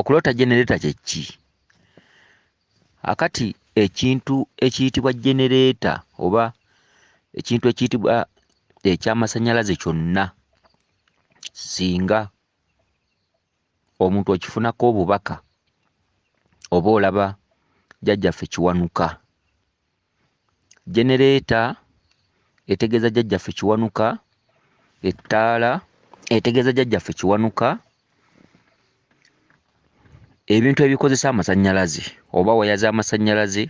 Okulota generator kye ki? Akati ekintu ekiyitibwa generator oba ekintu ekiyitibwa eky'amasannyalaze kyonna singa omuntu okifunako obubaka oba olaba jjajjaffe Kiwanuka. Generator etegeeza jjajjaffe Kiwanuka, ettaala etegeeza jjajjaffe Kiwanuka, ebintu ebikozesa amasannyalaze oba waya z'amasannyalaze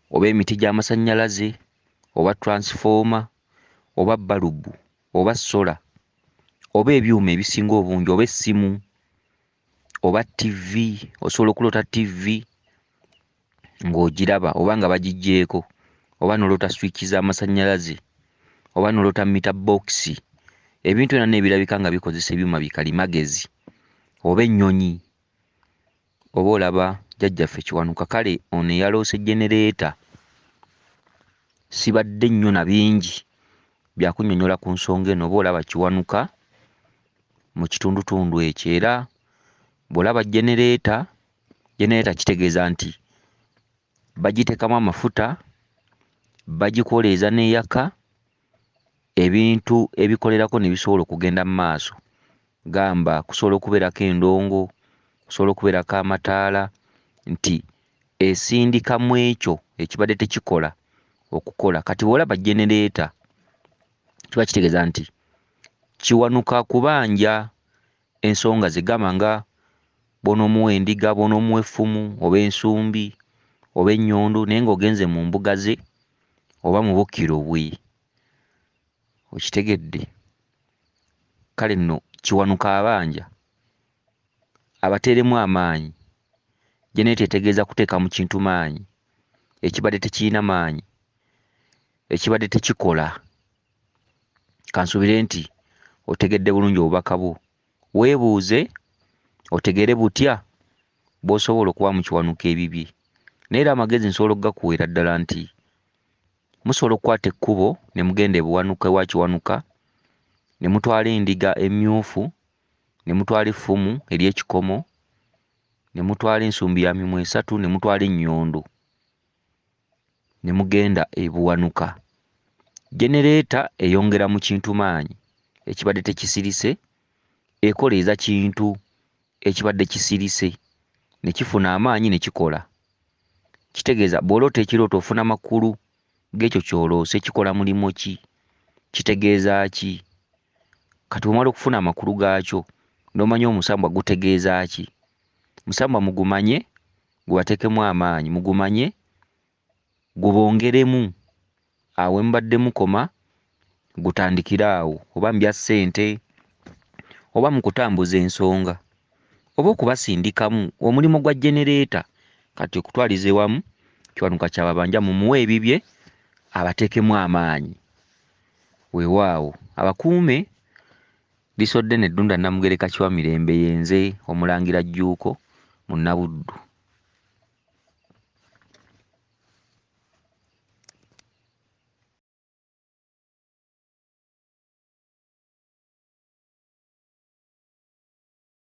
oba emiti gy'amasannyalaze oba transformer oba bbalubu oba sola oba ebyuma ebisinga obungi oba essimu oba ttivi. Osobola okulota ttivi ng'ogiraba oba nga bagiggyeeko, oba n'olota switch z'amasannyalaze oba n'olota meter box. Ebintu byonna n'ebirabika nga bikozesa ebyuma bikalimagezi oba ennyonyi, oba olaba jjajjaffe Kiwanuka. Kale ono eyaloose generator sibadde nnyo na bingi bya kunnyonnyola ku nsonga eno. Oba olaba Kiwanuka mu kitundutundu ekyo. Era bw'olaba generator kitegeeza nti bagiteekamu amafuta, bagikoleeza n'eyaka, ebintu ebikolerako ne bisobola okugenda mu maaso. Gamba kusobola okubeerako endongo, kusobola okubeerako amataala, nti esindikamu ekyo ekibadde tekikola okukola. Kati bw'olaba generator kiba kitegeeza nti Kiwanuka kubanja ensonga ze. Gamba nga bw'onoomuwa endiga, bw'onoomuwa effumu oba ensumbi oba ennyondo naye ng'ogenze mu mbuga ze oba mu bukkiro bwe. Okitegedde? Kale nno Kiwanuka abanja abateeremu amaanyi. Generator etegeeza kuteeka mu kintu maanyi, ekibadde tekiyina maanyi, ekibadde tekikola. Kansuubire nti otegedde bulungi obubaka bwo. Weebuuze otegeere butya bw'osobola okuba mu Kiwanuka ebibye. Naye era amagezi nsobola okugakuweera ddala nti musobola okukwata ekkubo ne mugenda ebuwanuka ewa Kiwanuka, ne mutwala endiga emmyufu, ne mutwala effumu ery'ekikomo, ne mutwala ensumbi ya mimwa 3, ne mutwala ennyondo, ne mugenda ebuwanuka. Generator eyongera mu kintu maanyi ekibadde tekisirise, ekoleeza kintu ekibadde kisirise ne kifuna amaanyi ne kikola. Kitegeeza bw'oloota ekirooto ofuna makulu g'ekyo ky'oloose kikola mulimu ki, kitegeeza ki. Kati bw'omala okufuna amakulu gaakyo n'omanya omusambwa gutegeeza ki. Musambwa mugumanye, gubateekemu amaanyi, mugumanye, gubongeremu. Awo we mubadde mukoma gutandikire awo, oba mu bya ssente oba mu kutambuza ensonga oba okubasindikamu. Omulimu gwa generator kati okutwaliza ewamu Kiwanuka kyababanja, mumuwe ebibye abateekemu amaanyi. Weewaawo abakuume. Lisodde n'eddunda Namugereka Kiwamirembe yenze Omulangira Jjuuko mu Nnabuddu.